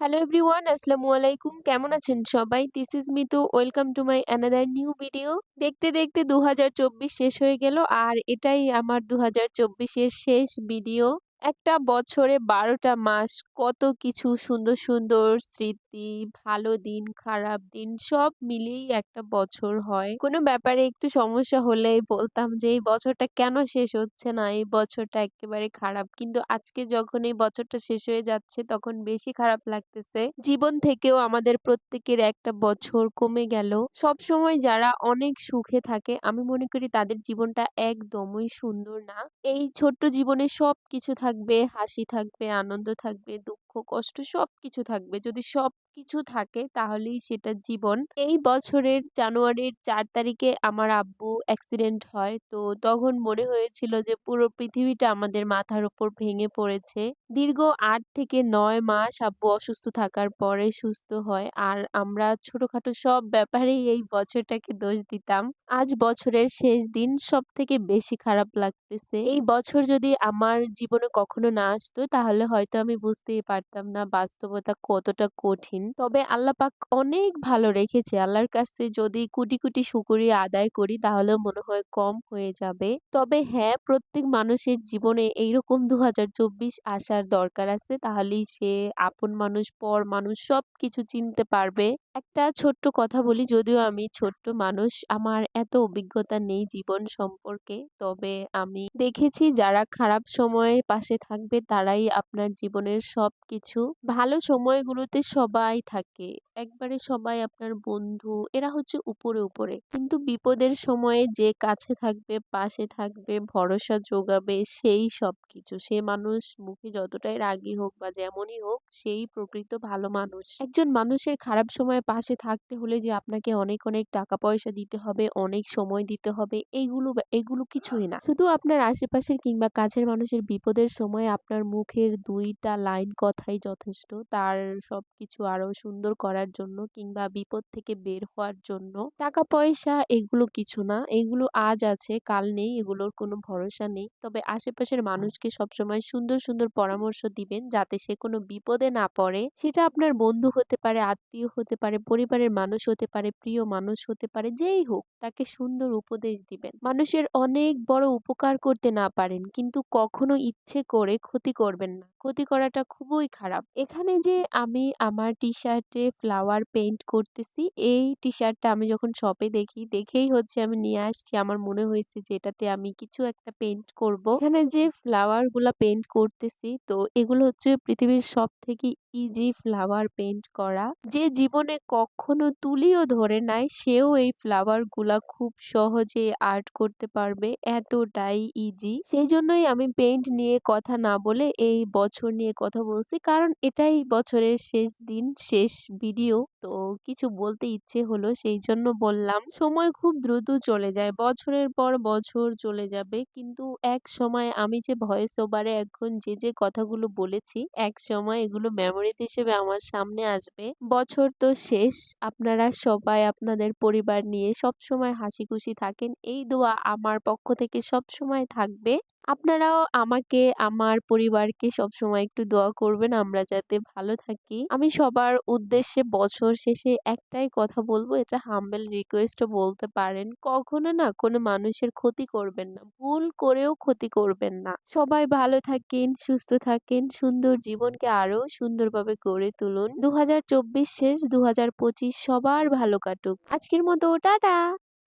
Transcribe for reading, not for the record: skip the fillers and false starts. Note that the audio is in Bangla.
হ্যালো এভরিওয়ান, আসসালামু আলাইকুম। কেমন আছেন সবাই? This is Mitu. Welcome to my another new video. দেখতে দেখতে ২০২৪ শেষ হয়ে গেল আর এটাই আমার ২০২৪ এর শেষ ভিডিও। একটা বছরে ১২টা মাস কত কিছু সুন্দর সুন্দর স্মৃতি, ভালো দিন, খারাপ দিন সব মিলিয়েই একটা বছর হয়। কোনো ব্যাপারে একটু সমস্যা হলেই বলতাম যে এই বছরটা কেন শেষ হচ্ছে না, এই বছরটা একেবারে খারাপ। কিন্তু আজকে যখন এই বছরটা শেষ হয়ে যাচ্ছে তখন বেশি খারাপ লাগতেছে। জীবন থেকেও আমাদের প্রত্যেকের একটা বছর কমে গেল। সবসময় যারা অনেক সুখে থাকে আমি মনে করি তাদের জীবনটা একদমই সুন্দর না। এই ছোট্ট জীবনে সবকিছু থাকবে, হাসি থাকবে, আনন্দ থাকবে, দুঃখ, কষ্ট সবকিছু থাকবে। যদি সবকিছু থাকে তাহলেই সেটা জীবন। এই বছরের জানুয়ারির ৪ তারিখে আমার আব্বু অ্যাক্সিডেন্ট হয়। তো তখন মনে হয়েছিল যে পুরো পৃথিবীটা আমাদের মাথার উপর ভেঙে পড়েছে। দীর্ঘ ৮ থেকে ৯ মাস আব্বু অসুস্থ থাকার পরে সুস্থ হয়। আর আমরা ছোটখাটো সব ব্যাপারেই এই বছরটাকে দোষ দিতাম। আজ বছরের শেষ দিন সবথেকে বেশি খারাপ লাগতেছে। এই বছর যদি আমার জীবনে কখনো না আসতো তাহলে হয়তো আমি বুঝতেই পারতাম না বাস্তবতা কতটা কঠিন। তবে আল্লাহ পাক অনেক ভালো রেখেছে। আল্লাহর কাছে যদি কোটি কোটি শুকরিয়া আদায় করি তাহলেও মনে হয় কম হয়ে যাবে। তবে হ্যাঁ, প্রত্যেক মানুষের জীবনে এইরকম ২০২৪ আসার দরকার আছে। তাহলেই সে আপন মানুষ, পর মানুষ সবকিছু চিনতে পারবে। একটা ছোট্ট কথা বলি, যদিও আমি ছোট্ট মানুষ, আমার এত অভিজ্ঞতা নেই জীবন সম্পর্কে। তবে আমি দেখেছি যারা খারাপ সময়ে পাশে থাকবে তারাই আপনার জীবনের সবকিছু। ভালো সময়গুলোতে সবাই থাকে। একবারে সবাই আপনার বন্ধু, এরা হচ্ছে উপরে উপরে। কিন্তু বিপদের সময়ে যে কাছে থাকবে, পাশে থাকবে, ভরসা যোগাবে সেই সবকিছু। সে মানুষ মুখে যতটাই রাগী হোক বা যেমনই হোক সেই প্রকৃত ভালো মানুষ। একজন মানুষের খারাপ সময়ে পাশে থাকতে হলে যে আপনাকে অনেক অনেক টাকা পয়সা দিতে হবে, অনেক সময় দিতে হবে, এগুলো কিছুই না। শুধু আপনার আশেপাশের কিংবা কাছের মানুষের বিপদের সময় আপনার মুখের ২ টা লাইন কথাই যথেষ্ট তার সবকিছু আরো সুন্দর করার জন্য কিংবা বিপদ থেকে বের হওয়ার জন্য। টাকা পয়সা এগুলো কিছু না। এগুলো আজ আছে কাল নেই, এগুলোর কোনো ভরসা নেই। তবে আশেপাশের মানুষকে সবসময় সুন্দর সুন্দর পরামর্শ দিবেন যাতে সে কোনো বিপদে না পড়ে। সেটা আপনার বন্ধু হতে পারে, আত্মীয় হতে পারে, পরিবারের মানুষ হতে পারে, প্রিয় মানুষ হতে পারে, যেই হোক তাকে সুন্দর উপদেশ দিবেন। মানুষের অনেক বড় উপকার করতে না পারেন কিন্তু কখনো ইচ্ছে করে ক্ষতি করবেন না। ক্ষতি করাটা খুবই খারাপ। এখানে যে আমি আমার টি-শার্টে ফ্লাওয়ার পেইন্ট করতেছি, এই টি-শার্টটা আমি যখন শপে দেখি, দেখেই হচ্ছে আমি নিয়ে আসছি। আমার মনে হয়েছে যে এটাতে আমি কিছু একটা পেইন্ট করব। এখানে যে ফ্লাওয়ার গুলা পেইন্ট করতেছি তো এগুলো হচ্ছে পৃথিবীর সবথেকে ইজি ফ্লাওয়ার পেইন্ট করা। যে জীবনে কখনো তুলিও ধরে নাই সেও এই ফ্লাওয়ার গুলা খুব সহজে আর্ট করতে পারবে, এতটাই ইজি। সেই জন্যই আমি পেইন্ট নিয়ে কথা না বলে এই বছর নিয়ে কথা বলছি, কারণ এটাই বছরের শেষ দিন, শেষ ভিডিও। তো কিছু বলতে ইচ্ছে হলো সেই জন্য বললাম। সময় খুব দ্রুত চলে যায়, বছরের পর বছর চলে যাবে, কিন্তু এক সময় আমি যে ভয়েস ওভারে এখন যে কথাগুলো বলেছি এক সময় এগুলো মেমোরিজ হিসেবে আমার সামনে আসবে। বছর তো শেষ, আপনারা সবাই আপনাদের পরিবার নিয়ে সবসময় হাসি খুশি থাকেন, এই দোয়া আমার পক্ষ থেকে সবসময় থাকবে। আপনারাও আমাকে, আমার পরিবারকে সবসময় একটু দোয়া করবেন আমরা যাতে ভালো থাকি। আমি সবার উদ্দেশ্যে বছর শেষে একটাই কথা বলবো, এটা হাম্বল রিকোয়েস্টও বলতে পারেন। কখনো না কোনো মানুষের ক্ষতি করবেন না, ভুল করেও ক্ষতি করবেন না। সবাই ভালো থাকেন, সুস্থ থাকেন, সুন্দর জীবনকে আরো সুন্দরভাবে গড়ে তুলুন। ২০২৪ শেষ, ২০২৫ সবার ভালো কাটুক। আজকের মতো টাটা।